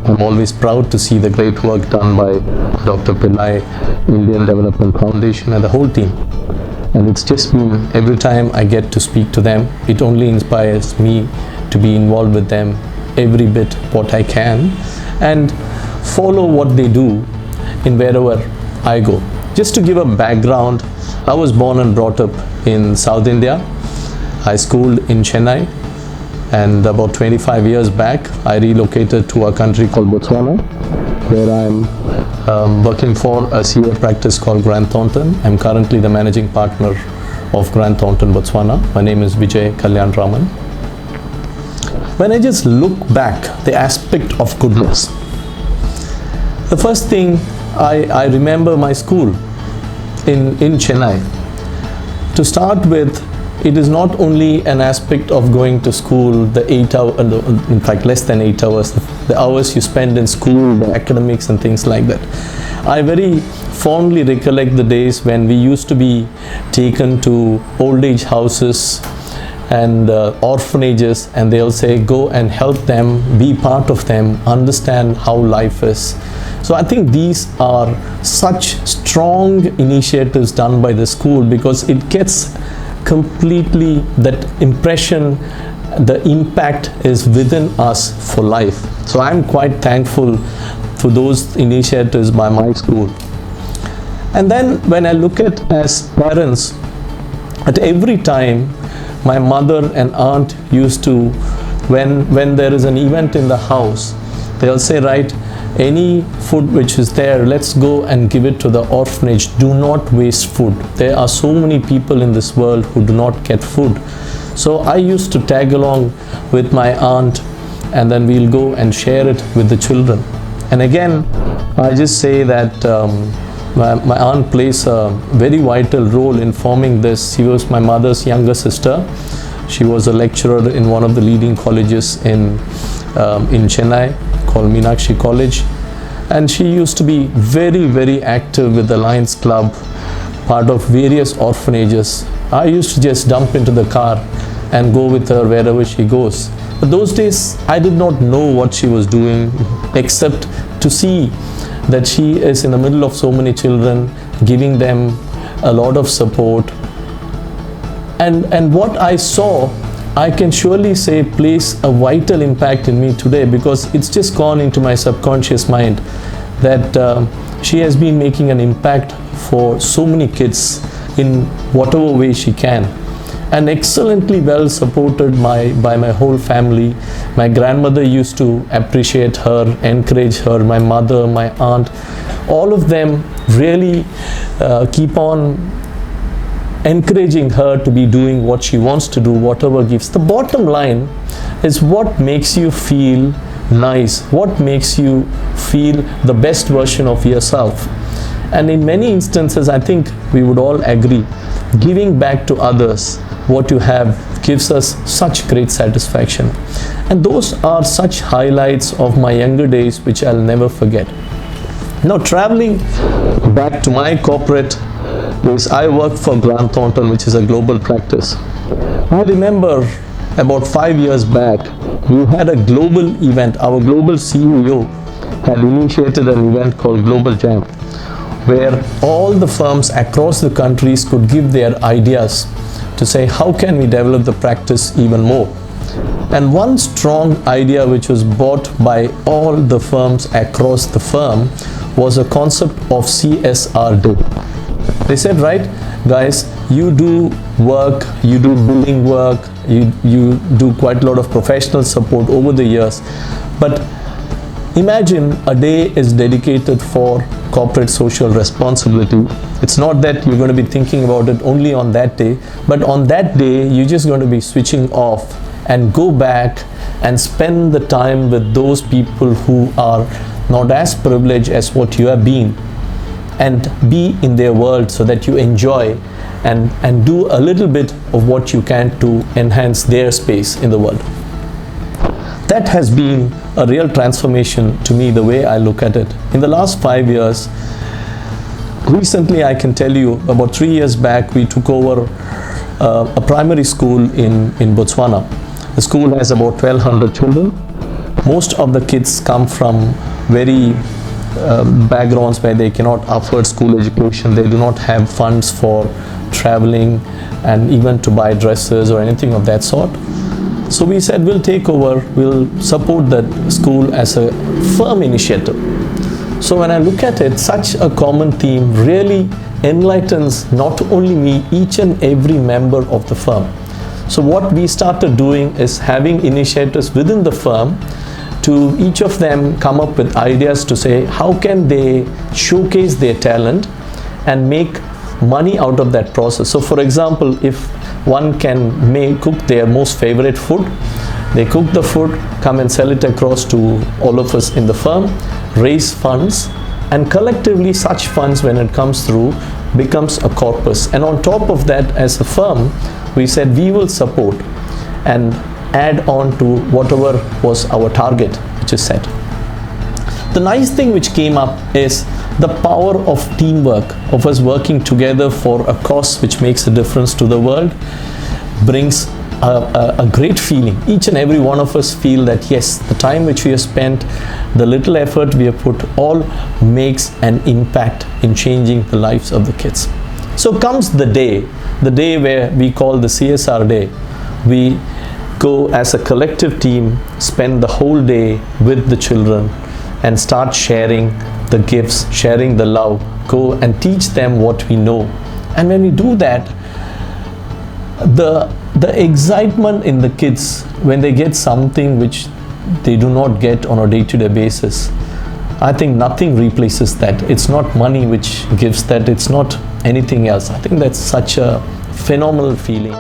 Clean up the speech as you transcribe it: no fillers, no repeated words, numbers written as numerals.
I'm always proud to see the great work done by Dr. Pillai, Indian Development Foundation, and the whole team. And it's just been, every time I get to speak to them, it only inspires me to be involved with them every bit what I can and follow what they do in wherever I go. Just to give a background, I was born and brought up in South India. I schooled in Chennai, and about 25 years back I relocated to a country called Botswana, where I'm working for a CA practice called Grant Thornton. I'm currently the managing partner of Grant Thornton, Botswana. My name is Vijay Kalyanaraman. When I just look back, the aspect of goodness, the first thing I remember my school in Chennai. To start with, it is not only an aspect of going to school, the 8 hour, in fact less than 8 hours, the hours you spend in school, the academics and things like that. I very fondly recollect the days when we used to be taken to old age houses and orphanages, and they'll say go and help them, be part of them, understand how life is. So I think these are such strong initiatives done by the school, because it gets completely that impression, the impact is within us for life. So I'm quite thankful for those initiatives by my school. And then when I look at as parents, at every time my mother and aunt used to, when there is an event in the house, they'll say, right, any food which is there, let's go and give it to the orphanage. Do not waste food. There are so many people in this world who do not get food. So I used to tag along with my aunt, and then we'll go and share it with the children. And again, I just say that my aunt plays a very vital role in forming this. She was my mother's younger sister. She was a lecturer in one of the leading colleges in Chennai, called Meenakshi College, and she used to be very, very active with the Lions Club, part of various orphanages. I used to just dump into the car and go with her wherever she goes. But those days I did not know what she was doing, except to see that she is in the middle of so many children, giving them a lot of support. And what I saw, I can surely say plays a vital impact in me today, because it's just gone into my subconscious mind that she has been making an impact for so many kids in whatever way she can, and excellently well supported by my whole family. My grandmother used to appreciate her, encourage her, my mother, my aunt, all of them really keep on encouraging her to be doing what she wants to do, whatever gives. The bottom line is what makes you feel nice, what makes you feel the best version of yourself. And in many instances, I think we would all agree, giving back to others what you have gives us such great satisfaction. And those are such highlights of my younger days which I'll never forget. Now, traveling back to my corporate, because I work for Grant Thornton, which is a global practice. I remember about 5 years back, we had a global event. Our global CEO had initiated an event called Global Jam, where all the firms across the countries could give their ideas to say, how can we develop the practice even more? And one strong idea which was brought by all the firms across the firm was a concept of CSR Day. They said, right, guys, you do work, you do billing work, you do quite a lot of professional support over the years, but imagine a day is dedicated for corporate social responsibility. It's not that you're going to be thinking about it only on that day, but on that day, you're just going to be switching off and go back and spend the time with those people who are not as privileged as what you have been, and be in their world so that you enjoy and do a little bit of what you can to enhance their space in the world. That has been a real transformation to me, the way I look at it. In the last 5 years, recently I can tell you, about 3 years back, we took over a primary school in Botswana. The school has about 1,200 children. most of the kids come from very backgrounds where they cannot afford school education, they do not have funds for traveling and even to buy dresses or anything of that sort. So we said we'll take over, we'll support that school as a firm initiative. So when I look at it, such a common theme really enlightens not only me, each and every member of the firm. So what we started doing is having initiatives within the firm to each of them come up with ideas to say how can they showcase their talent and make money out of that process. So for example, if one can cook their most favorite food, they cook the food, come and sell it across to all of us in the firm, raise funds, and collectively such funds, when it comes through, becomes a corpus. And on top of that, as a firm, we said we will support and add on to whatever was our target which is set. The nice thing which came up is the power of teamwork, of us working together for a cause which makes a difference to the world, brings a great feeling. Each and every one of us feel that yes, the time which we have spent, the little effort we have put, all makes an impact in changing the lives of the kids. So comes the day where we call the CSR day. We go as a collective team, spend the whole day with the children and start sharing the gifts, sharing the love, go and teach them what we know. And when we do that, the excitement in the kids when they get something which they do not get on a day-to-day basis, I think nothing replaces that. It's not money which gives that, it's not anything else. I think that's such a phenomenal feeling.